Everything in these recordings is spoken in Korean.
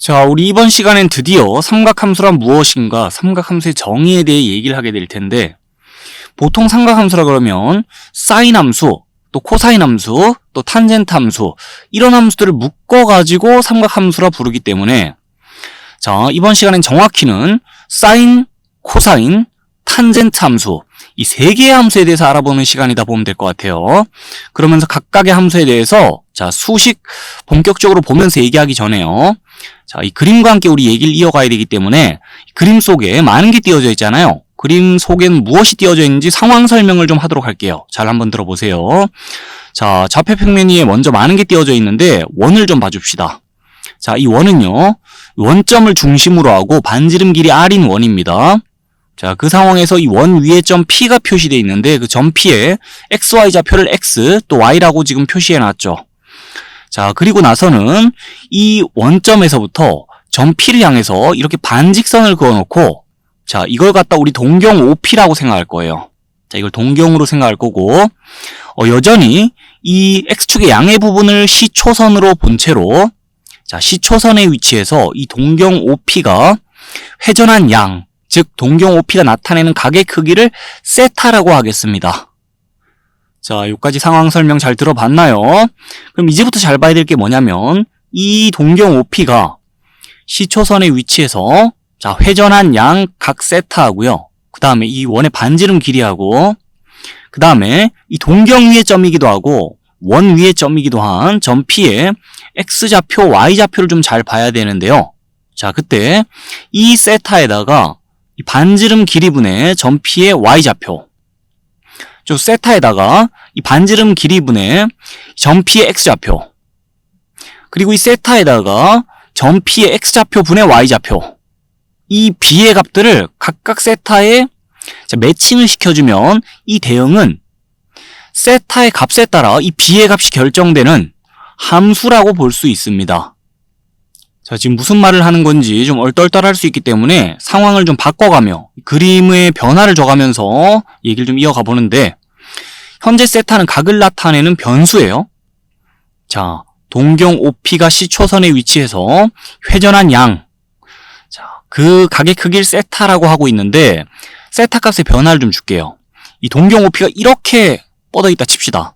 자, 우리 이번 시간엔 드디어 삼각함수란 무엇인가, 삼각함수의 정의에 대해 얘기를 하게 될 텐데, 보통 삼각함수라 그러면 사인 함수, 또 코사인 함수, 또 탄젠트 함수, 이런 함수들을 묶어가지고 삼각함수라 부르기 때문에, 자, 이번 시간엔 정확히는 사인, 코사인, 탄젠트 함수, 이 세 개의 함수에 대해서 알아보는 시간이다 보면 될 것 같아요. 그러면서 각각의 함수에 대해서 자, 수식 본격적으로 보면서 얘기하기 전에요. 자, 이 그림과 함께 우리 얘기를 이어가야 되기 때문에 그림 속에 많은 게 띄어져 있잖아요. 그림 속에는 무엇이 띄어져 있는지 상황 설명을 좀 하도록 할게요. 잘 한번 들어보세요. 자, 좌표평면 위에 먼저 많은 게 띄어져 있는데 원을 좀 봐줍시다. 자, 이 원은요, 원점을 중심으로 하고 반지름 길이 r인 원입니다. 자, 그 상황에서 이 원 위에 점 P가 표시되어 있는데 그 점 P에 XY 좌표를 X 또 Y라고 지금 표시해 놨죠. 자, 그리고 나서는 이 원점에서부터 점 P를 향해서 이렇게 반직선을 그어놓고 자, 이걸 갖다 우리 동경 OP라고 생각할 거예요. 자, 이걸 동경으로 생각할 거고 여전히 이 X축의 양의 부분을 C초선으로 본 채로 자, C초선의 위치에서 이 동경 OP가 회전한 양 즉 동경 OP가 나타내는 각의 크기를 세타라고 하겠습니다. 자, 여기까지 상황 설명 잘 들어봤나요? 그럼 이제부터 잘 봐야 될 게 뭐냐면 이 동경 OP가 C초선의 위치에서 자, 회전한 양 각 세타하고요. 그 다음에 이 원의 반지름 길이하고 그 다음에 이 동경 위의 점이기도 하고 원 위의 점이기도 한 점 P의 X좌표, Y좌표를 좀 잘 봐야 되는데요. 자, 그때 이 세타에다가 이 반지름 길이분의 점 P의 Y좌표 저 세타에다가 이 반지름 길이분의 점 P의 X좌표 그리고 이 세타에다가 점 P의 X좌표 분의 Y좌표 이 B의 값들을 각각 세타에 매칭을 시켜주면 이 대응은 세타의 값에 따라 이 B의 값이 결정되는 함수라고 볼 수 있습니다. 자, 지금 무슨 말을 하는 건지 좀 얼떨떨할 수 있기 때문에 상황을 좀 바꿔가며 그림의 변화를 줘가면서 얘기를 좀 이어가 보는데 현재 세타는 각을 나타내는 변수예요. 자, 동경 OP가 C초선의 위치에서 회전한 양 자, 그 각의 크기를 세타라고 하고 있는데 세타 값의 변화를 좀 줄게요. 이 동경 OP가 이렇게 뻗어 있다 칩시다.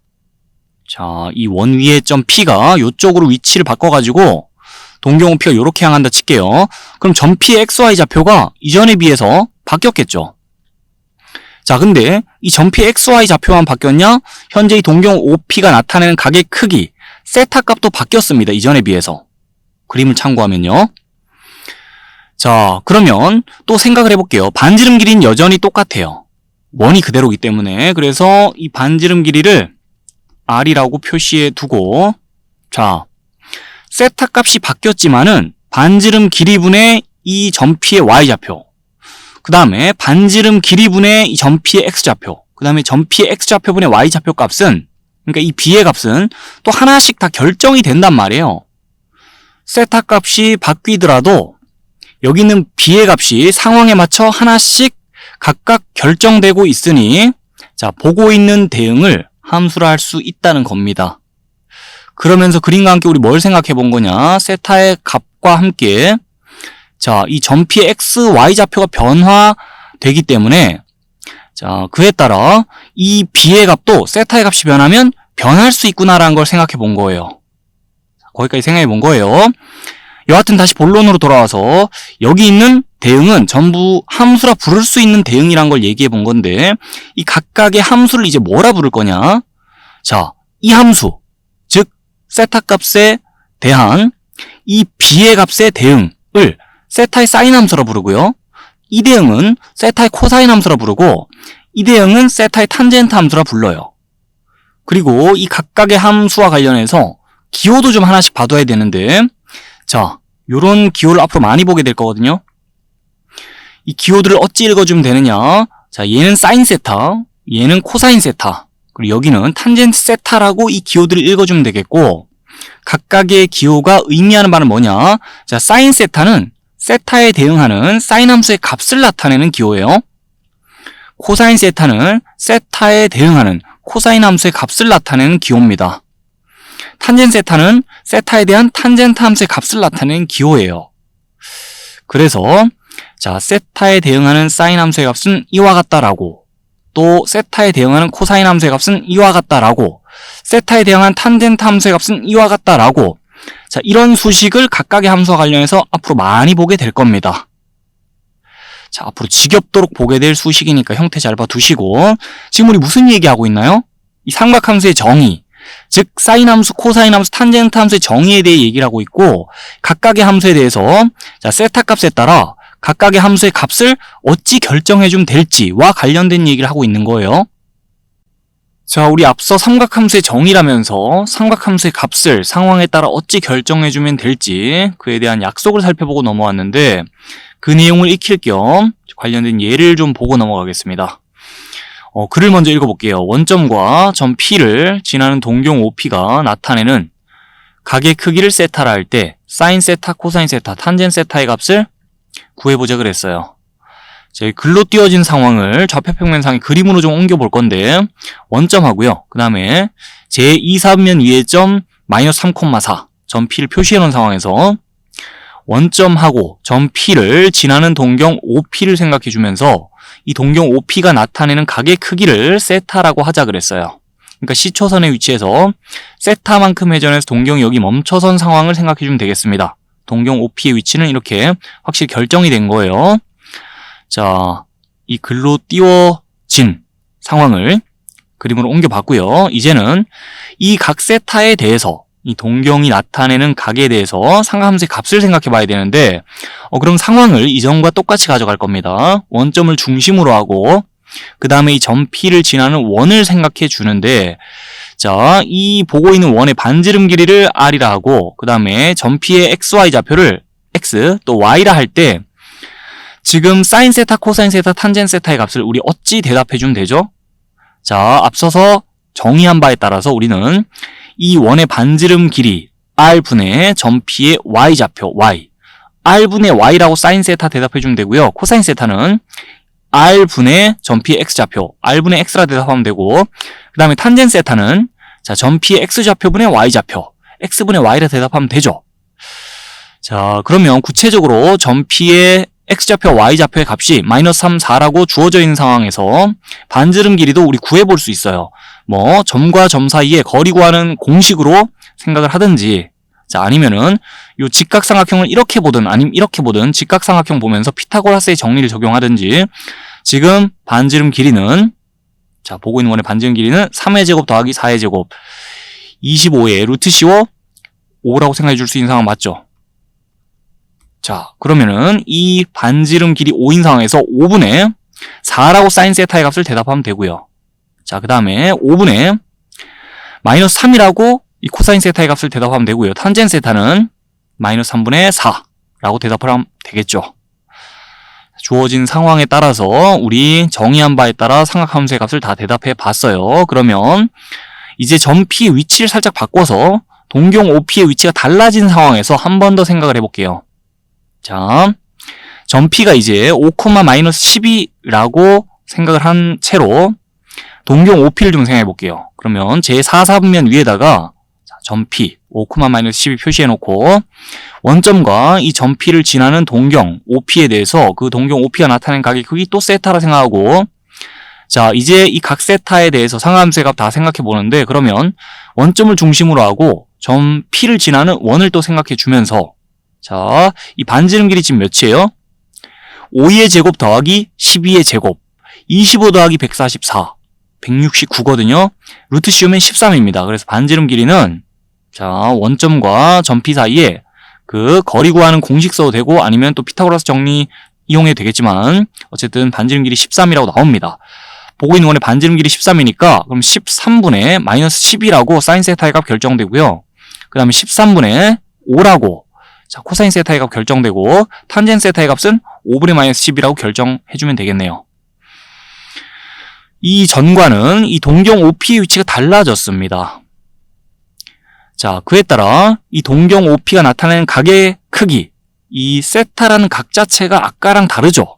자, 이 원 위의 점 P가 이쪽으로 위치를 바꿔가지고 동경 OP가 이렇게 향한다 칠게요. 그럼 점 P의 XY 좌표가 이전에 비해서 바뀌었겠죠. 자, 근데 이 점 P의 XY 좌표만 바뀌었냐? 현재 이 동경 OP가 나타내는 각의 크기, 세타 값도 바뀌었습니다. 이전에 비해서. 그림을 참고하면요. 자, 그러면 또 생각을 해볼게요. 반지름 길이는 여전히 똑같아요. 원이 그대로기 때문에. 그래서 이 반지름 길이를 R이라고 표시해 두고 자, 세타 값이 바뀌었지만은 반지름 길이분의 이 점 P의 Y좌표 그 다음에 반지름 길이분의 이 점 P의 X좌표 그 다음에 점 P의 X좌표분의 Y좌표 값은 그러니까 이 B의 값은 또 하나씩 다 결정이 된단 말이에요. 세타 값이 바뀌더라도 여기 있는 B의 값이 상황에 맞춰 하나씩 각각 결정되고 있으니 자, 보고 있는 대응을 함수라 할 수 있다는 겁니다. 그러면서 그림과 함께 우리 뭘 생각해 본 거냐? 세타의 값과 함께 자, 이 점 P의 X, Y 좌표가 변화되기 때문에 자, 그에 따라 이 B의 값도 세타의 값이 변하면 변할 수 있구나라는 걸 생각해 본 거예요. 거기까지 생각해 본 거예요. 여하튼 다시 본론으로 돌아와서 여기 있는 대응은 전부 함수라 부를 수 있는 대응이란 걸 얘기해 본 건데 이 각각의 함수를 이제 뭐라 부를 거냐? 자, 이 함수 즉 세타 값에 대한 이 B의 값의 대응을 세타의 사인 함수라 부르고요. 이 대응은 세타의 코사인 함수라 부르고 이 대응은 세타의 탄젠트 함수라 불러요. 그리고 이 각각의 함수와 관련해서 기호도 좀 하나씩 봐둬야 되는데 자, 요런 기호를 앞으로 많이 보게 될 거거든요. 이 기호들을 어찌 읽어주면 되느냐? 자, 얘는 사인 세타, 얘는 코사인 세타, 그리고 여기는 탄젠트 세타라고 이 기호들을 읽어주면 되겠고 각각의 기호가 의미하는 바는 뭐냐? 자, 사인 세타는 세타에 대응하는 사인 함수의 값을 나타내는 기호예요. 코사인 세타는 세타에 대응하는 코사인 함수의 값을 나타내는 기호입니다. 탄젠트 세타는 세타에 대한 탄젠트 함수의 값을 나타내는 기호예요. 그래서 자, 세타에 대응하는 사인 함수의 값은 이와 같다라고, 또 세타에 대응하는 코사인 함수의 값은 이와 같다라고, 세타에 대응하는 탄젠트 함수의 값은 이와 같다라고, 자, 이런 수식을 각각의 함수와 관련해서 앞으로 많이 보게 될 겁니다. 자, 앞으로 지겹도록 보게 될 수식이니까 형태 잘 봐두시고, 지금 우리 무슨 얘기하고 있나요? 이 삼각함수의 정의, 즉 사인 함수, 코사인 함수, 탄젠트 함수의 정의에 대해 얘기를 하고 있고, 각각의 함수에 대해서 자, 세타 값에 따라 각각의 함수의 값을 어찌 결정해주면 될지와 관련된 얘기를 하고 있는 거예요. 자, 우리 앞서 삼각함수의 정의라면서 삼각함수의 값을 상황에 따라 어찌 결정해주면 될지 그에 대한 약속을 살펴보고 넘어왔는데, 그 내용을 익힐 겸 관련된 예를 좀 보고 넘어가겠습니다. 글을 먼저 읽어볼게요. 원점과 점 P를 지나는 동경 OP가 나타내는 각의 크기를 세타라 할 때 사인 세타, 코사인 세타, 탄젠 세타의 값을 구해보자 그랬어요. 저희 글로 띄워진 상황을 좌표평면상의 그림으로 좀 옮겨볼 건데, 원점하고요. 그 다음에 제2사분면 위의 점 마이너스 3,4 점 P를 표시해놓은 상황에서 원점하고 점 P를 지나는 동경 OP를 생각해주면서 이 동경 OP가 나타내는 각의 크기를 세타라고 하자 그랬어요. 그러니까 C초선의 위치에서 세타만큼 회전해서 동경이 여기 멈춰선 상황을 생각해주면 되겠습니다. 동경 OP의 위치는 이렇게 확실히 결정이 된 거예요. 자, 이 글로 띄워진 상황을 그림으로 옮겨봤고요. 이제는 이 각 세타에 대해서 이 동경이 나타내는 각에 대해서 삼각함수의 값을 생각해 봐야 되는데, 그럼 상황을 이전과 똑같이 가져갈 겁니다. 원점을 중심으로 하고 그 다음에 이 점 P를 지나는 원을 생각해 주는데, 자, 이 보고 있는 원의 반지름 길이를 R이라 하고 그 다음에 점 P의 XY 좌표를 X 또 Y라 할 때 지금 사인 세타, 코사인 세타, 탄젠 세타의 값을 우리 어찌 대답해 주면 되죠? 자, 앞서서 정의한 바에 따라서 우리는 이 원의 반지름 길이 R분의 점 P의 Y좌표 Y, R분의 Y라고 사인 세타 대답해 주면 되고요. 코사인 세타는 R분의 점 P의 X좌표, R분의 X라 대답하면 되고, 그 다음에 탄젠 세타는 자, 점 P의 X좌표분의 Y좌표, X분의 Y라 대답하면 되죠. 자, 그러면 구체적으로 점 P의 X좌표, Y좌표의 값이 마이너스 3, 4라고 주어져 있는 상황에서 반지름 길이도 우리 구해볼 수 있어요. 뭐 점과 점 사이에 거리 구하는 공식으로 생각을 하든지, 자, 아니면은 요 직각삼각형을 이렇게 보든 아니면 이렇게 보든 직각삼각형 보면서 피타고라스의 정리를 적용하든지, 지금 반지름 길이는 자, 보고 있는 원의 반지름 길이는 3의 제곱 더하기 4의 제곱 25의 루트 C5 5라고 생각해 줄 수 있는 상황 맞죠? 자, 그러면은 이 반지름 길이 5인 상황에서 5분의 4라고 사인 세타의 값을 대답하면 되고요. 자, 그 다음에 5분의 마이너스 3이라고 이 코사인 세타의 값을 대답하면 되고요. 탄젠 세타는 마이너스 3분의 4라고 대답을 하면 되겠죠. 주어진 상황에 따라서 우리 정의한 바에 따라 삼각함수의 값을 다 대답해 봤어요. 그러면 이제 점 P의 위치를 살짝 바꿔서 동경 OP의 위치가 달라진 상황에서 한 번 더 생각을 해볼게요. 자, 점 P가 이제 5, 마이너스 12라고 생각을 한 채로 동경 OP를 좀 생각해 볼게요. 그러면 제 4사분면 위에다가 점 P 5, 마이너스 12 표시해 놓고 원점과 이 점 P를 지나는 동경 OP에 대해서 그 동경 OP가 나타낸 각의 크기 또 세타라 생각하고, 자, 이제 이 각 세타에 대해서 상함수의 값 다 생각해 보는데, 그러면 원점을 중심으로 하고 점 P를 지나는 원을 또 생각해 주면서, 자, 이 반지름 길이 지금 몇이에요? 5의 제곱 더하기 12의 제곱 25 더하기 144 169거든요. 루트 씌우면 13입니다. 그래서 반지름 길이는 자, 원점과 점 P 사이에 그 거리 구하는 공식 써도 되고 아니면 또 피타고라스 정리 이용해도 되겠지만 어쨌든 반지름 길이 13이라고 나옵니다. 보고 있는 원의 반지름 길이 13이니까 그럼 13분의 마이너스 10이라고 사인 세타의 값 결정되고요. 그 다음에 13분의 5라고 자, 코사인 세타의 값 결정되고 탄젠 세타의 값은 5분의 마이너스 10이라고 결정해주면 되겠네요. 이 전과는 이 동경 OP의 위치가 달라졌습니다. 자, 그에 따라 이 동경 OP가 나타내는 각의 크기, 이 세타라는 각 자체가 아까랑 다르죠.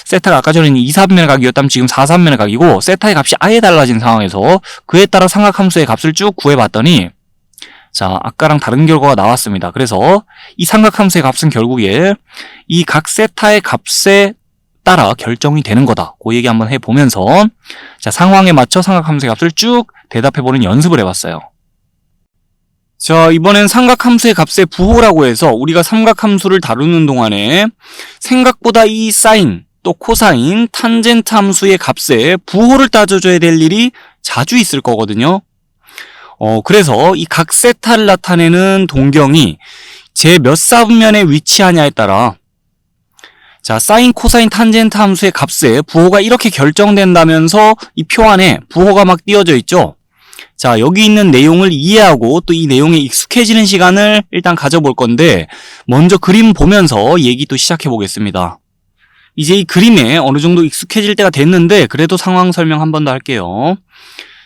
세타가 아까 전에는 2사분면의 각이었다면 지금 4사분면의 각이고 세타의 값이 아예 달라진 상황에서 그에 따라 삼각함수의 값을 쭉 구해봤더니 자, 아까랑 다른 결과가 나왔습니다. 그래서 이 삼각함수의 값은 결국에 이 각 세타의 값에 따라 결정이 되는 거다. 그 얘기 한번 해보면서 자, 상황에 맞춰 삼각함수의 값을 쭉 대답해보는 연습을 해봤어요. 자, 이번엔 삼각함수의 값의 부호라고 해서 우리가 삼각함수를 다루는 동안에 생각보다 이 사인, 또 코사인, 탄젠트 함수의 값에 부호를 따져줘야 될 일이 자주 있을 거거든요. 그래서 이 각 세타를 나타내는 동경이 제 몇 사분면에 위치하냐에 따라 자, 사인, 코사인, 탄젠트 함수의 값에 부호가 이렇게 결정된다면서 이 표 안에 부호가 막 띄어져 있죠. 자, 여기 있는 내용을 이해하고 또 이 내용에 익숙해지는 시간을 일단 가져볼 건데 먼저 그림 보면서 얘기 또 시작해 보겠습니다. 이제 이 그림에 어느 정도 익숙해질 때가 됐는데 그래도 상황 설명 한 번 더 할게요.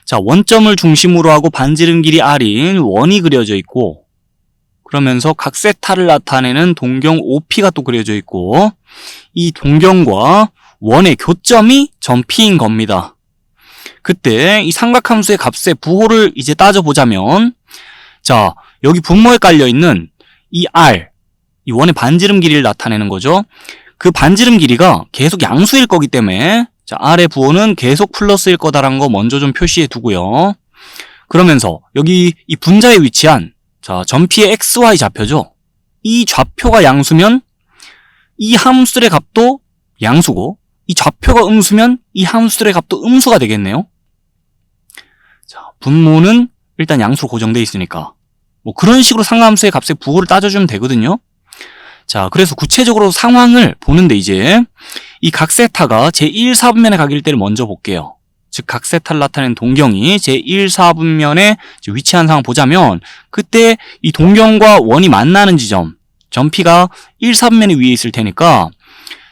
자, 원점을 중심으로 하고 반지름 길이 r인 원이 그려져 있고 그러면서 각 세타를 나타내는 동경 OP가 또 그려져 있고 이 동경과 원의 교점이 점 P인 겁니다. 그때 이 삼각함수의 값의 부호를 이제 따져보자면 자, 여기 분모에 깔려있는 이 R, 이 원의 반지름 길이를 나타내는 거죠. 그 반지름 길이가 계속 양수일 거기 때문에 자, R의 부호는 계속 플러스일 거다라는 거 먼저 좀 표시해 두고요. 그러면서 여기 이 분자에 위치한 자, 점 P의 XY 좌표죠. 이 좌표가 양수면 이 함수들의 값도 양수고 이 좌표가 음수면 이 함수들의 값도 음수가 되겠네요. 자, 분모는 일단 양수로 고정되어 있으니까 뭐 그런 식으로 상함수의 값의 부호를 따져주면 되거든요. 자, 그래서 구체적으로 상황을 보는데 이제 이 각 세타가 제1사분면에 각일 때를 먼저 볼게요. 즉 각 세타를 나타내는 동경이 제1사분면에 위치한 상황 보자면 그때 이 동경과 원이 만나는 지점 점 P가 1사분면에 위에 있을 테니까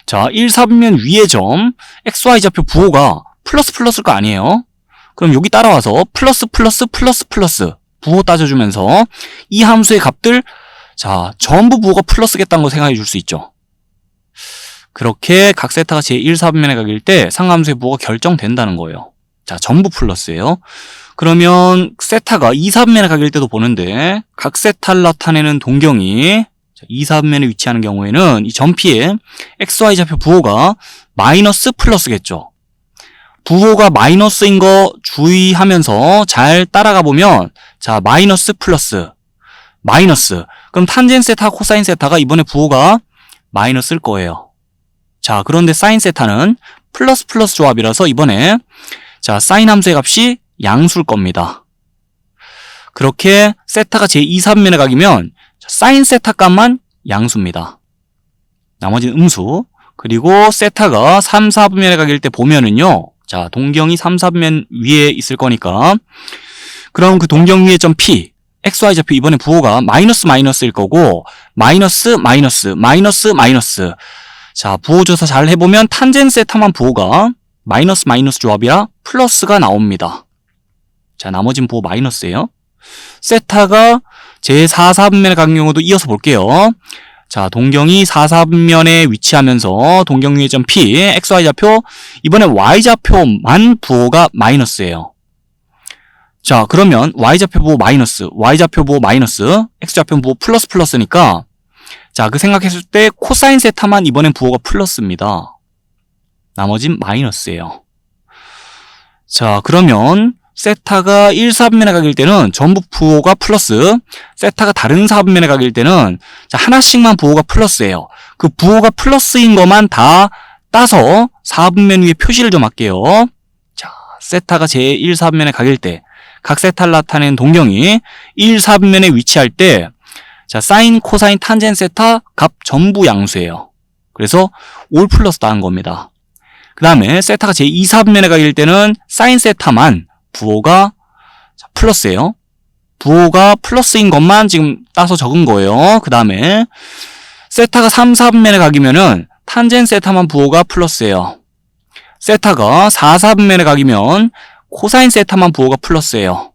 자, 1사분면 위의 점 XY 좌표 부호가 플러스일 거 아니에요? 그럼 여기 따라와서 플러스 부호 따져주면서 이 함수의 값들 자, 전부 부호가 플러스겠다는 거 생각해 줄 수 있죠. 그렇게 각 세타가 제1사분면에 각일 때 상함수의 부호가 결정된다는 거예요. 자, 전부 플러스예요. 그러면 세타가 2사분면에 각일 때도 보는데 각 세타를 나타내는 동경이 2사분면에 위치하는 경우에는 이 점 P의 XY 좌표 부호가 마이너스 플러스겠죠. 부호가 마이너스인 거 주의하면서 잘 따라가 보면 자, 마이너스 플러스 마이너스 그럼 탄젠 세타, 코사인 세타가 이번에 부호가 마이너스일 거예요. 자, 그런데 사인 세타는 플러스 조합이라서 이번에 자, 사인 함수의 값이 양수일 겁니다. 그렇게 세타가 제2사분면에 각이면 사인 세타 값만 양수입니다. 나머지는 음수. 그리고 세타가 3사분면에 각일 때 보면은요. 자, 동경이 3사분면 위에 있을 거니까 그럼 그 동경 위에 점 P XY 좌표 이번에 부호가 마이너스일 거고 마이너스 자, 부호 조사 잘 해보면 탄젠 세타만 부호가 마이너스 조합이라 플러스가 나옵니다. 자, 나머진 부호 마이너스예요. 세타가 제4사분면에 간 경우도 이어서 볼게요. 자, 동경이 4사분면에 위치하면서 동경 위의 점 P, XY 좌표 이번에 Y좌표만 부호가 마이너스예요. 자, 그러면 Y좌표 부호 마이너스, Y좌표 부호 마이너스, X좌표 부호 플러스니까 자, 그 생각했을 때 코사인 세타만 이번엔 부호가 플러스입니다. 나머진 마이너스예요. 자, 그러면 세타가 1사분면에 각일 때는 전부 부호가 플러스, 세타가 다른 사분면에 각일 때는 자, 하나씩만 부호가 플러스예요. 그 부호가 플러스인 것만 다 따서 4분면 위에 표시를 좀 할게요. 자, 세타가 제1사분면에 각일 때 각 세타를 나타내는 동경이 1사분면에 위치할 때 자, 사인, 코사인, 탄젠 세타 값 전부 양수예요. 그래서 올 플러스 나온 겁니다. 그 다음에 세타가 제2사분면에 각일 때는 사인 세타만 부호가 플러스예요. 부호가 플러스인 것만 지금 따서 적은 거예요. 그 다음에 세타가 3사분면에 각이면은 탄젠 세타만 부호가 플러스예요. 세타가 4사분면에 각이면 코사인 세타만 부호가 플러스예요.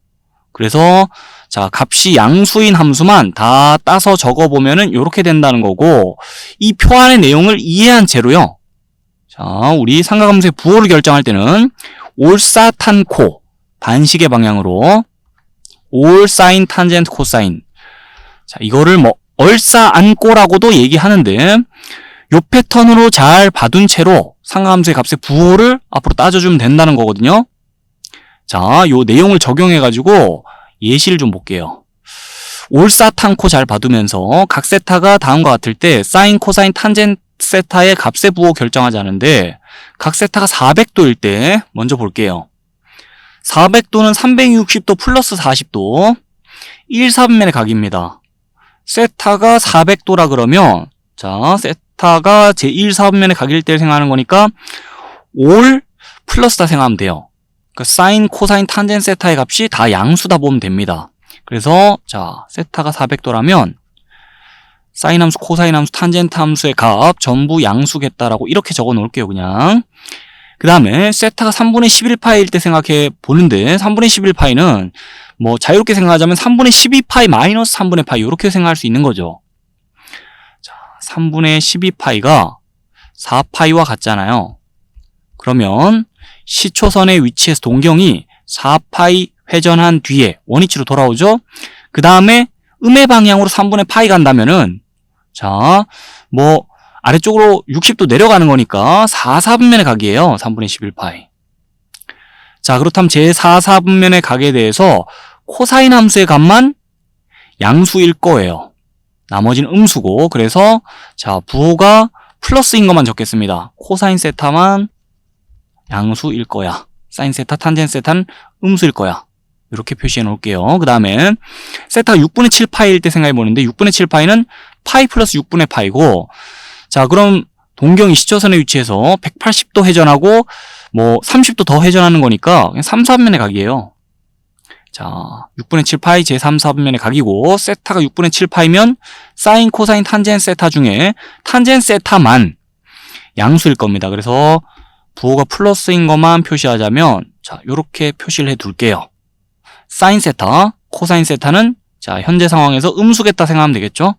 그래서 자, 값이 양수인 함수만 다 따서 적어보면은 이렇게 된다는 거고 이 표 안의 내용을 이해한 채로요. 자, 우리 삼각함수의 부호를 결정할 때는 올사탄코 반시계 방향으로 올 사인 탄젠트 코사인. 자, 이거를 뭐 얼싸안고라고도 얘기하는데 요 패턴으로 잘 봐둔 채로 상하함수의 값의 부호를 앞으로 따져주면 된다는 거거든요. 자, 요 내용을 적용해가지고 예시를 좀 볼게요. 올사탄코 잘 봐두면서 각 세타가 다음과 같을 때 사인, 코사인, 탄젠트 세타의 값의 부호 결정하자는데 각 세타가 400도일 때 먼저 볼게요. 400도는 360도 플러스 40도 1, 4분면의 각입니다. 세타가 400도라 그러면 자, 세타가 제 1, 4분면의 각일 때 생각하는 거니까 올 플러스다 생각하면 돼요. 그러니까 사인, 코사인, 탄젠트 세타의 값이 다 양수다 보면 됩니다. 그래서 자, 세타가 400도라면 사인 함수, 코사인 함수, 탄젠트 함수의 값 전부 양수겠다라고 이렇게 적어 놓을게요, 그냥. 그 다음에 세타가 3분의 11파이일 때 생각해 보는데 3분의 11파이는 뭐 자유롭게 생각하자면 3분의 12파이 마이너스 3분의 파이 이렇게 생각할 수 있는 거죠. 자, 3분의 12파이가 4파이와 같잖아요. 그러면 시초선의 위치에서 동경이 4파이 회전한 뒤에 원위치로 돌아오죠. 그 다음에 음의 방향으로 3분의 파이 간다면은 자, 뭐 아래쪽으로 60도 내려가는 거니까 4, 4분면의 각이에요. 3분의 11파이. 자, 그렇다면 제 4, 4분면의 각에 대해서 코사인 함수의 값만 양수일 거예요. 나머지는 음수고, 그래서 자, 부호가 플러스인 것만 적겠습니다. 코사인 세타만 양수일 거야. 사인 세타, 탄젠트 세타는 음수일 거야. 이렇게 표시해 놓을게요. 그 다음에 세타가 6분의 7파이일 때 생각해 보는데 6분의 7파이는 파이 플러스 6분의 파이고, 자, 그럼 동경이 시초선의 위치에서 180도 회전하고 뭐 30도 더 회전하는 거니까 그냥 3, 4분면의 각이에요. 자, 6분의 7파이 제 3, 4분면의 각이고, 세타가 6분의 7파이면 사인, 코사인, 탄젠트 세타 중에 탄젠트 세타만 양수일 겁니다. 그래서 부호가 플러스인 것만 표시하자면 자, 요렇게 표시를 해 둘게요. 사인 세타, 코사인 세타는 자, 현재 상황에서 음수겠다 생각하면 되겠죠?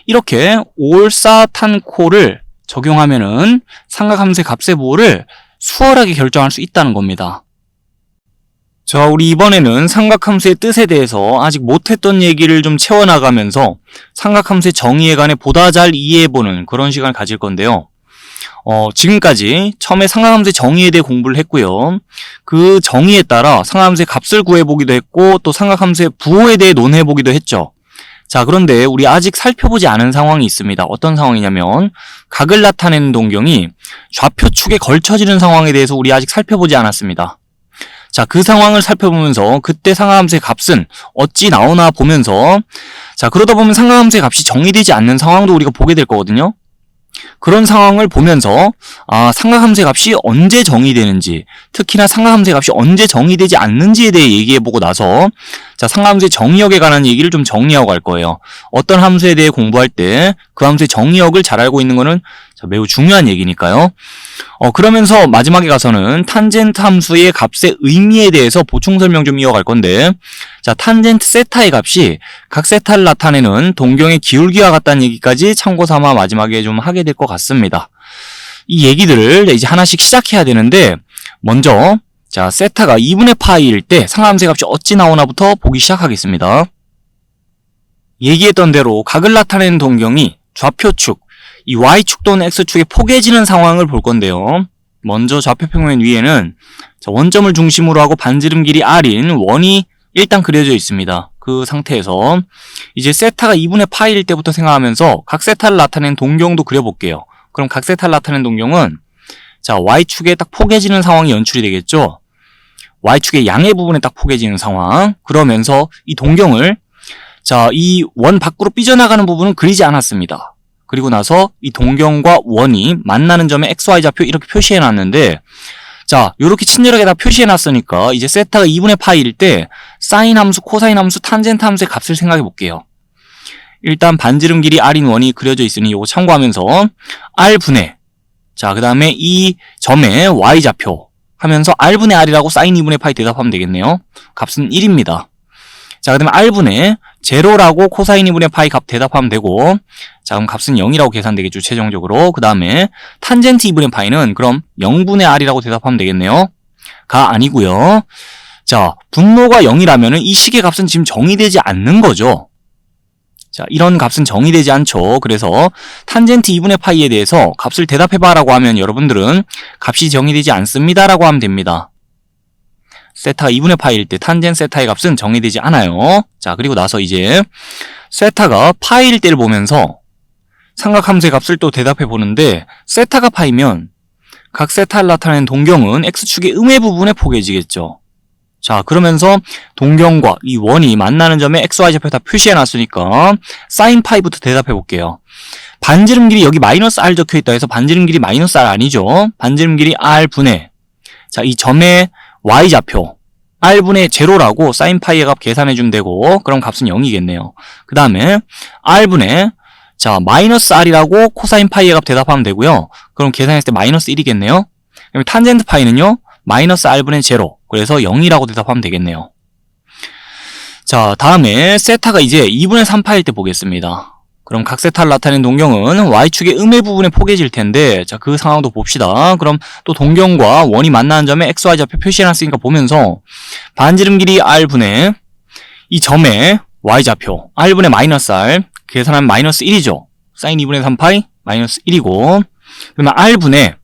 이렇게 올사탄코를 적용하면은 삼각함수의 값의 부호를 수월하게 결정할 수 있다는 겁니다. 자, 우리 이번에는 삼각함수의 뜻에 대해서 아직 못했던 얘기를 좀 채워나가면서 삼각함수의 정의에 관해 보다 잘 이해해보는 그런 시간을 가질 건데요. 지금까지 처음에 삼각함수의 정의에 대해 공부를 했고요. 그 정의에 따라 삼각함수의 값을 구해보기도 했고 또 삼각함수의 부호에 대해 논해보기도 했죠. 자, 그런데 우리 아직 살펴보지 않은 상황이 있습니다. 어떤 상황이냐면 각을 나타내는 동경이 좌표축에 걸쳐지는 상황에 대해서 우리 아직 살펴보지 않았습니다. 자, 그 상황을 살펴보면서 그때 삼각함수의 값은 어찌 나오나 보면서 자, 그러다 보면 삼각함수의 값이 정의되지 않는 상황도 우리가 보게 될 거거든요. 그런 상황을 보면서 삼각함수의 값이 언제 정의되는지, 특히나 삼각함수의 값이 언제 정의되지 않는지에 대해 얘기해보고 나서 자, 삼각함수의 정의역에 관한 얘기를 좀 정리하고 갈 거예요. 어떤 함수에 대해 공부할 때 그 함수의 정의역을 잘 알고 있는 거는 매우 중요한 얘기니까요. 그러면서 마지막에 가서는 탄젠트 함수의 값의 의미에 대해서 보충 설명 좀 이어갈 건데 자, 탄젠트 세타의 값이 각 세타를 나타내는 동경의 기울기와 같다는 얘기까지 참고 삼아 마지막에 좀 하게 될 것 같습니다. 이 얘기들을 이제 하나씩 시작해야 되는데 먼저 자, 세타가 2분의 파이일 때 삼각함수의 값이 어찌 나오나부터 보기 시작하겠습니다. 얘기했던 대로 각을 나타내는 동경이 좌표축, 이 Y축 또는 X축에 포개지는 상황을 볼 건데요. 먼저 좌표평면 위에는 원점을 중심으로 하고 반지름 길이 R인 원이 일단 그려져 있습니다. 그 상태에서 이제 세타가 2분의 파이일 때부터 생각하면서 각 세타를 나타내는 동경도 그려볼게요. 그럼 각 세타를 나타내는 동경은 자, Y축에 딱 포개지는 상황이 연출이 되겠죠. Y축의 양의 부분에 딱 포개지는 상황. 그러면서 이 동경을 자, 이 원 밖으로 삐져나가는 부분은 그리지 않았습니다. 그리고 나서 이 동경과 원이 만나는 점에 XY 좌표 이렇게 표시해 놨는데 자, 요렇게 친절하게 다 표시해 놨으니까 이제 세타가 2분의 파이일 때 사인 함수, 코사인 함수, 탄젠트 함수의 값을 생각해 볼게요. 일단 반지름 길이 R인 원이 그려져 있으니 요거 참고하면서 R분의 자, 그 다음에 이 점의 Y 좌표 하면서 R분의 R이라고 사인 2분의 파이 대답하면 되겠네요. 값은 1입니다. 자, 그 다음에 R분의 제로라고 코사인 2분의 파이 값 대답하면 되고 자, 그럼 값은 0이라고 계산되겠죠, 최종적으로. 그 다음에 탄젠트 2분의 파이는 그럼 0분의 R이라고 대답하면 되겠네요. 가 아니고요. 자, 분모가 0이라면 이 식의 값은 지금 정의되지 않는 거죠. 자, 이런 값은 정의되지 않죠. 그래서 탄젠트 2분의 파이에 대해서 값을 대답해봐 라고 하면 여러분들은 값이 정의되지 않습니다 라고 하면 됩니다. 세타가 2분의 파이일 때 탄젠 세타의 값은 정의되지 않아요. 자, 그리고 나서 이제 세타가 파이일 때를 보면서 삼각함수의 값을 또 대답해 보는데 세타가 파이면 각 세타를 나타내는 동경은 x축의 음의 부분에 포개지겠죠. 자, 그러면서 동경과 이 원이 만나는 점에 xy좌표 다 표시해 놨으니까 사인 파이부터 대답해 볼게요. 반지름 길이 여기 마이너스 r 적혀 있다 해서 반지름 길이 마이너스 r 아니죠. 반지름 길이 r분의, 자, 이 점의 y좌표 r분의 제로라고 사인 파이의 값 계산해 주면 되고, 그럼 값은 0이겠네요. 그 다음에 r분의, 자, 마이너스 r이라고 코사인 파이의 값 대답하면 되고요. 그럼 계산했을 때 마이너스 1이겠네요. 그럼 탄젠트 파이는요, 마이너스 r분의 제로, 그래서 0이라고 대답하면 되겠네요. 자, 다음에 세타가 이제 2분의 3파일 때 보겠습니다. 그럼 각 세타를 나타내는 동경은 y축의 음의 부분에 포개질 텐데, 자, 그 상황도 봅시다. 그럼 또 동경과 원이 만나는 점에 xy좌표 표시해놨으니까 보면서 반지름 길이 r분의 이 점의 y좌표 r분의 마이너스 r 계산하면 마이너스 1이죠. 사인 2분의 3파이 마이너스 1이고, 그러면 r분의,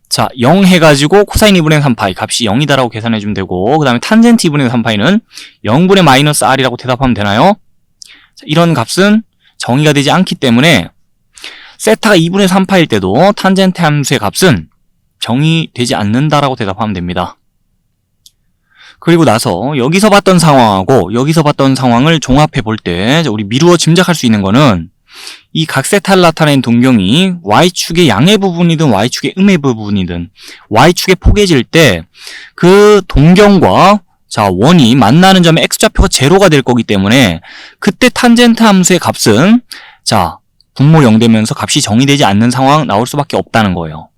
자, 0 해가지고 코사인 2분의 3파이 값이 0이다라고 계산해주면 되고, 그 다음에 탄젠트 2분의 3파이는 0분의 마이너스 r이라고 대답하면 되나요? 자, 이런 값은 정의가 되지 않기 때문에 세타가 2분의 3파일 때도 탄젠트 함수의 값은 정의되지 않는다라고 대답하면 됩니다. 그리고 나서 여기서 봤던 상황하고 여기서 봤던 상황을 종합해 볼 때 우리 미루어 짐작할 수 있는 거는 이 각 세타를 나타낸 동경이 y축의 양의 부분이든 y축의 음의 부분이든 y축에 포개질 때 그 동경과, 자, 원이 만나는 점에 x좌표가 제로가 될 거기 때문에 그때 탄젠트 함수의 값은, 자, 분모 0 되면서 값이 정의되지 않는 상황 나올 수밖에 없다는 거예요.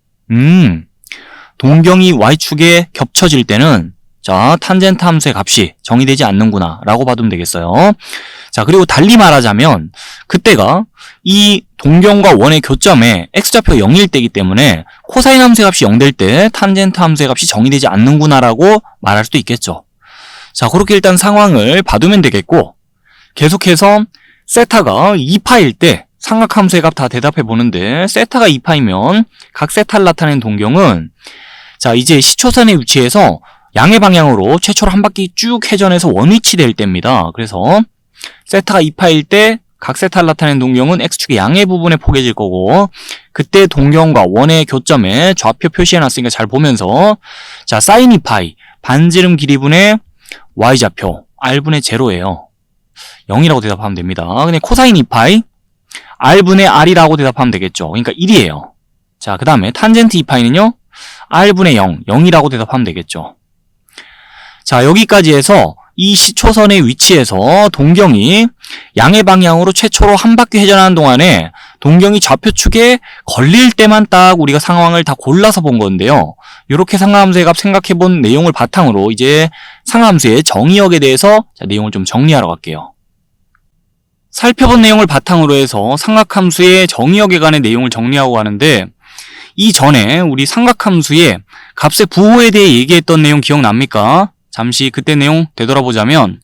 동경이 y축에 겹쳐질 때는, 자, 탄젠트 함수의 값이 정의되지 않는구나 라고 봐두면 되겠어요. 자, 그리고 달리 말하자면 그때가 이 동경과 원의 교점에 x좌표 0일 때이기 때문에 코사인 함수의 값이 0 될 때 탄젠트 함수의 값이 정의되지 않는구나 라고 말할 수도 있겠죠. 자, 그렇게 일단 상황을 봐두면 되겠고, 계속해서 세타가 2파일 때 삼각함수의 값 다 대답해 보는데, 세타가 2파이면 각 세타를 나타내는 동경은, 자, 이제 시초선의 위치에서 양의 방향으로 최초로 한 바퀴 쭉 회전해서 원위치될 때입니다. 그래서 세타가 2파일 때 각 세타를 나타내는 동경은 x축의 양의 부분에 포개질 거고, 그때 동경과 원의 교점에 좌표 표시해놨으니까 잘 보면서, 자, 사인 2파이 반지름 길이분의 y좌표 r분의 제로예요. 0이라고 대답하면 됩니다. 근데 코사인 2파이 r분의 r이라고 대답하면 되겠죠. 그러니까 1이에요. 자, 그 다음에 탄젠트 2파이는요, r분의 0, 0이라고 대답하면 되겠죠. 자, 여기까지 해서 이 시초선의 위치에서 동경이 양의 방향으로 최초로 한 바퀴 회전하는 동안에 동경이 좌표축에 걸릴 때만 딱 우리가 상황을 다 골라서 본 건데요. 이렇게 상하함수의 값 생각해 본 내용을 바탕으로 이제 상하함수의 정의역에 대해서 내용을 좀 정리하러 갈게요. 살펴본 내용을 바탕으로 해서 삼각함수의 정의역에 관한 내용을 정리하고 가는데, 이전에 우리 삼각함수의 값의 부호에 대해 얘기했던 내용 기억납니까? 잠시 그때 내용 되돌아보자면,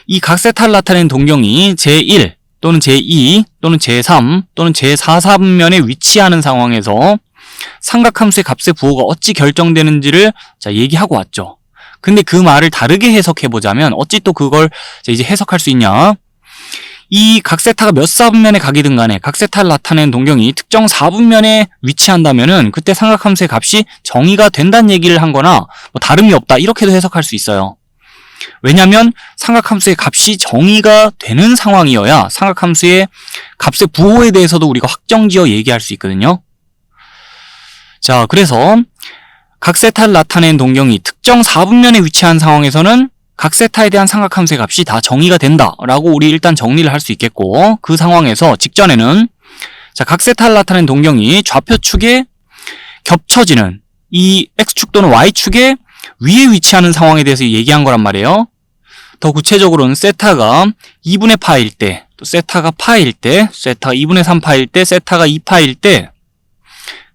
이 각 세타를 나타낸 동경이 제1 또는 제2 또는 제3 또는 제4사분면에 위치하는 상황에서 삼각함수의 값의 부호가 어찌 결정되는지를, 자, 얘기하고 왔죠. 근데 그 말을 다르게 해석해보자면 어찌 또 그걸 이제 해석할 수 있냐? 이 각 세타가 몇 사분면에 가기든 간에 각 세타를 나타낸 동경이 특정 사분면에 위치한다면은 그때 삼각함수의 값이 정의가 된다는 얘기를 한 거나 뭐 다름이 없다, 이렇게도 해석할 수 있어요. 왜냐면 삼각함수의 값이 정의가 되는 상황이어야 삼각함수의 값의 부호에 대해서도 우리가 확정지어 얘기할 수 있거든요. 자, 그래서 각 세타를 나타낸 동경이 특정 사분면에 위치한 상황에서는 각 세타에 대한 삼각함수의 값이 다 정의가 된다라고 우리 일단 정리를 할 수 있겠고, 그 상황에서 직전에는, 자, 각 세타를 나타낸 동경이 좌표축에 겹쳐지는 이 x축 또는 y축에 위에 위치하는 상황에 대해서 얘기한 거란 말이에요. 더 구체적으로는 세타가 2분의 파일 때, 또 세타가 파일 때, 세타가 2분의 3파일 때, 세타가 2파일 때,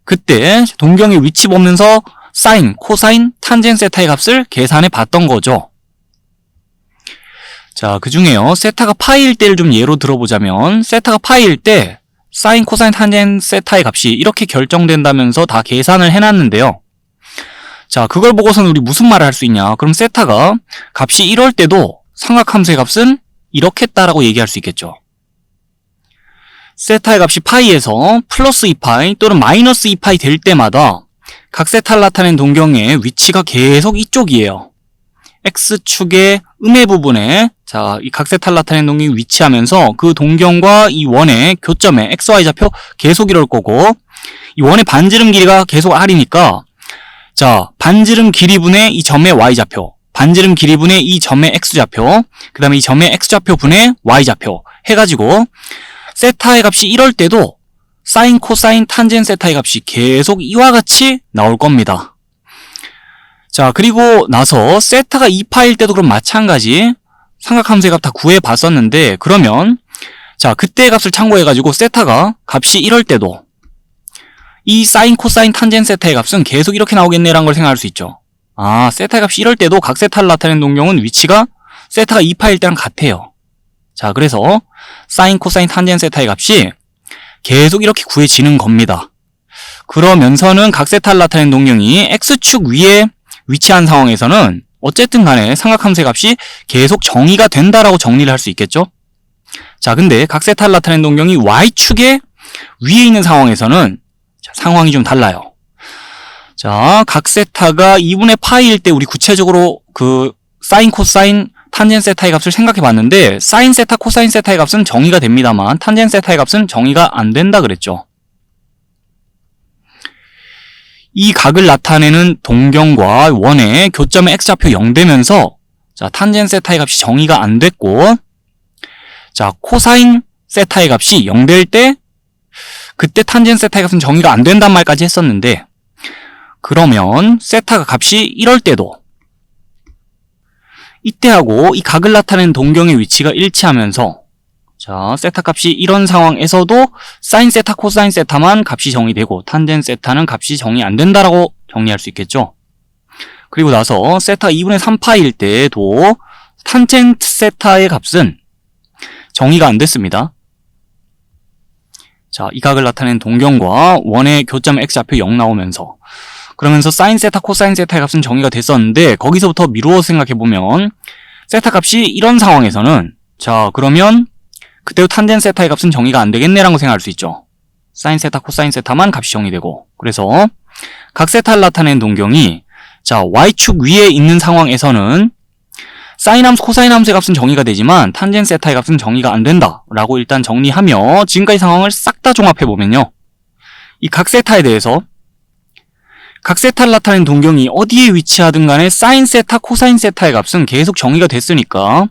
그때 동경의 위치 보면서 사인, 코사인, 탄젠 세타의 값을 계산해 봤던 거죠. 자, 그 중에요. 세타가 파이일 때를 좀 예로 들어보자면, 세타가 파이일 때 사인, 코사인, 탄젠 세타의 값이 이렇게 결정된다면서 다 계산을 해놨는데요. 자, 그걸 보고서는 우리 무슨 말을 할 수 있냐? 그럼 세타가 값이 이럴 때도 삼각함수의 값은 이렇겠다라고 얘기할 수 있겠죠. 세타의 값이 파이에서 플러스 2파이 또는 마이너스 2파이 될 때마다 각 세타를 나타낸 동경의 위치가 계속 이쪽이에요. X축의 음의 부분에 자, 이 각 세타를 나타낸 동경이 위치하면서 그 동경과 이 원의 교점에 XY 좌표 계속 이럴 거고 이 원의 반지름 길이가 계속 R이니까 자, 반지름 길이분의 이 점의 Y좌표 반지름 길이분의 이 점의 X좌표 그 다음에 이 점의 X좌표 분의 Y좌표 해가지고 세타의 값이 이럴 때도 사인, 코사인, 탄젠 세타의 값이 계속 이와 같이 나올 겁니다. 자, 그리고 나서 세타가 2파일 때도 그럼 마찬가지 삼각함수의 값 다 구해봤었는데 그러면 자, 그때의 값을 참고해가지고 세타가 값이 이럴 때도 이 사인, 코사인, 탄젠 세타의 값은 계속 이렇게 나오겠네라는 걸 생각할 수 있죠. 아, 세타의 값이 이럴 때도 각 세타를 나타낸 동경은 위치가 세타가 2파일 때랑 같아요. 자, 그래서 사인, 코사인, 탄젠 세타의 값이 계속 이렇게 구해지는 겁니다. 그러면서는 각 세타를 나타낸 동경이 X축 위에 위치한 상황에서는 어쨌든 간에 삼각함수의 값이 계속 정의가 된다라고 정리를 할 수 있겠죠? 자, 근데 각 세타를 나타낸 동경이 Y축에 위에 있는 상황에서는 자, 상황이 좀 달라요. 자, 각 세타가 2분의 파이일 때 우리 구체적으로 그 사인, 코사인, 탄젠 세타의 값을 생각해 봤는데 사인 세타, 코사인 세타의 값은 정의가 됩니다만 탄젠 세타의 값은 정의가 안 된다 그랬죠. 이 각을 나타내는 동경과 원의 교점의 X좌표 0되면서 자, 탄젠 세타의 값이 정의가 안 됐고 자, 코사인 세타의 값이 0될 때 그때 탄젠 세타의 값은 정의가 안 된단 말까지 했었는데 그러면 세타가 값이 이럴 때도 이때하고 이 각을 나타낸 동경의 위치가 일치하면서 자, 세타 값이 이런 상황에서도 사인 세타, 코사인 세타만 값이 정의되고 탄젠 세타는 값이 정의 안 된다라고 정리할 수 있겠죠. 그리고 나서 세타가 2분의 3파일 때도 탄젠트 세타의 값은 정의가 안 됐습니다. 자, 이 각을 나타낸 동경과 원의 교점 X좌표 0 나오면서 그러면서 사인 세타, 코사인 세타의 값은 정의가 됐었는데 거기서부터 미루어 생각해보면 세타 값이 이런 상황에서는 자, 그러면 그때도 탄젠 세타의 값은 정의가 안 되겠네라고 생각할 수 있죠. 사인 세타, 코사인 세타만 값이 정의되고 그래서 각 세타를 나타낸 동경이 자, Y축 위에 있는 상황에서는 사인 함수, 코사인 함수의 값은 정의가 되지만 탄젠 세타의 값은 정의가 안 된다라고 일단 정리하며 지금까지 상황을 싹 다 종합해보면요. 이 각 세타에 대해서 각 세타를 나타낸 동경이 어디에 위치하든 간에 사인 세타, 코사인 세타의 값은 계속 정의가 됐으니까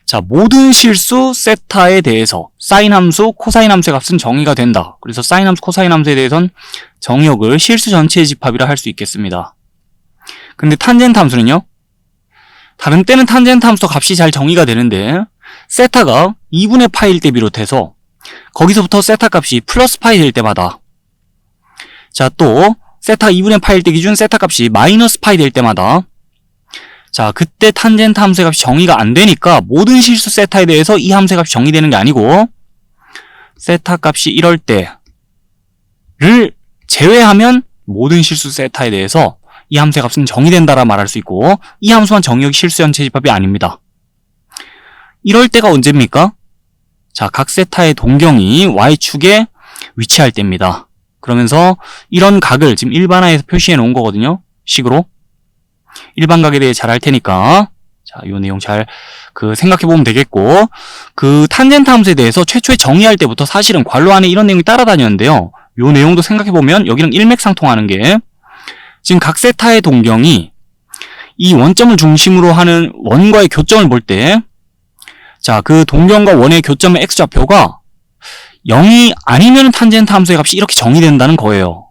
자, 모든 실수 세타에 대해서 사인 함수, 코사인 함수의 값은 정의가 된다. 그래서 사인 함수, 코사인 함수에 대해서는 정역을 실수 전체의 집합이라 할 수 있겠습니다. 근데 탄젠트 함수는요? 다른 때는 탄젠트 함수 값이 잘 정의가 되는데 세타가 2분의 파일 때 비롯해서 거기서부터 세타 값이 플러스 파이 될 때마다 자, 또 세타가 2분의 파일 때 기준 세타 값이 마이너스 파이 될 때마다 자, 그때 탄젠트 함수의 값이 정의가 안 되니까 모든 실수 세타에 대해서 이 함수의 값이 정의되는 게 아니고 세타 값이 이럴 때를 제외하면 모든 실수 세타에 대해서 이 함수의 값은 정의된다라 말할 수 있고 이 함수만 정의역이 실수 전체 집합이 아닙니다. 이럴 때가 언제입니까? 자, 각 세타의 동경이 Y축에 위치할 때입니다. 그러면서 이런 각을 지금 일반화해서 표시해 놓은 거거든요. 식으로. 일반각에 대해 잘 할 테니까 자, 요 내용 잘 생각해 보면 되겠고 탄젠트 함수에 대해서 최초에 정의할 때부터 사실은 괄호 안에 이런 내용이 따라다녔는데요. 요 내용도 생각해 보면 여기랑 일맥상통하는 게 지금 각 세타의 동경이 이 원점을 중심으로 하는 원과의 교점을 볼 때 자, 그 동경과 원의 교점의 X좌표가 0이 아니면 탄젠트 함수의 값이 이렇게 정의된다는 거예요.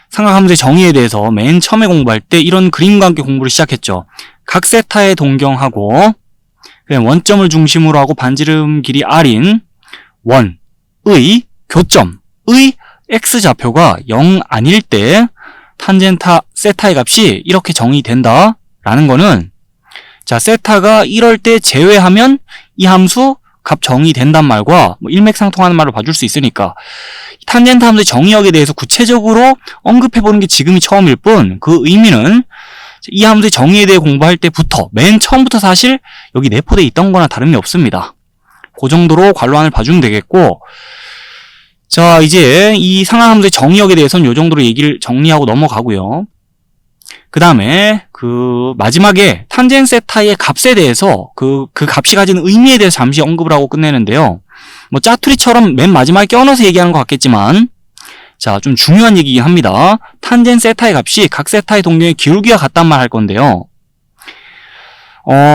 삼각함수의 정의에 대해서 맨 처음에 공부할 때 이런 그림과 함께 공부를 시작했죠. 각 세타의 동경하고 원점을 중심으로 하고 반지름 길이 R인 원의 교점의 X좌표가 0 아닐 때 세타의 값이 이렇게 정의된다 라는 거는, 자, 세타가 이럴 때 제외하면 이 함수 값 정의된단 말과 뭐 일맥상통하는 말로 봐줄 수 있으니까, 탄젠트 함수의 정의역에 대해서 구체적으로 언급해보는 게 지금이 처음일 뿐, 그 의미는 이 함수의 정의에 대해 공부할 때부터, 맨 처음부터 사실 여기 내포되어 있던 거나 다름이 없습니다. 그 정도로 괄호안을 봐주면 되겠고, 자, 이제 이 상하함수의 정의역에 대해서는 이 정도로 얘기를 정리하고 넘어가고요. 그 다음에 마지막에 탄젠트 세타의 값에 대해서 그 값이 가지는 의미에 대해서 잠시 언급을 하고 끝내는데요. 뭐 짜투리처럼 맨 마지막에 껴넣어서 얘기하는 것 같겠지만, 자, 좀 중요한 얘기긴 합니다. 탄젠트 세타의 값이 각 세타의 동경의 기울기와 같단 말 할 건데요.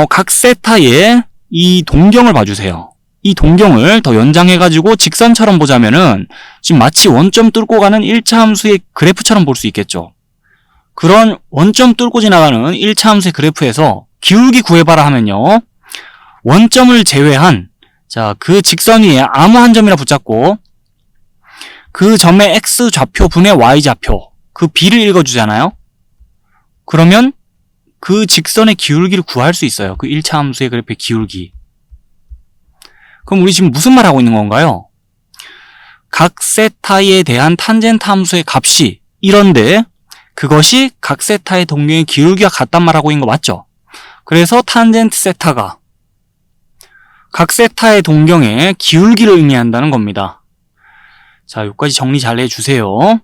각 세타의 이 동경을 봐주세요. 이 동경을 더 연장해가지고 직선처럼 보자면은 지금 마치 원점 뚫고 가는 1차 함수의 그래프처럼 볼 수 있겠죠. 그런 원점 뚫고 지나가는 1차 함수의 그래프에서 기울기 구해봐라 하면요. 원점을 제외한, 자, 그 직선 위에 아무 한 점이나 붙잡고 그 점의 x 좌표 분의 y 좌표, 그 b를 읽어주잖아요. 그러면 그 직선의 기울기를 구할 수 있어요. 그 1차 함수의 그래프의 기울기. 그럼 우리 지금 무슨 말 하고 있는 건가요? 각 세타에 대한 탄젠트 함수의 값이 이런데 그것이 각 세타의 동경의 기울기와 같단 말하고 있는 거 맞죠? 그래서 탄젠트 세타가 각 세타의 동경의 기울기를 의미한다는 겁니다. 자, 여기까지 정리 잘 해주세요.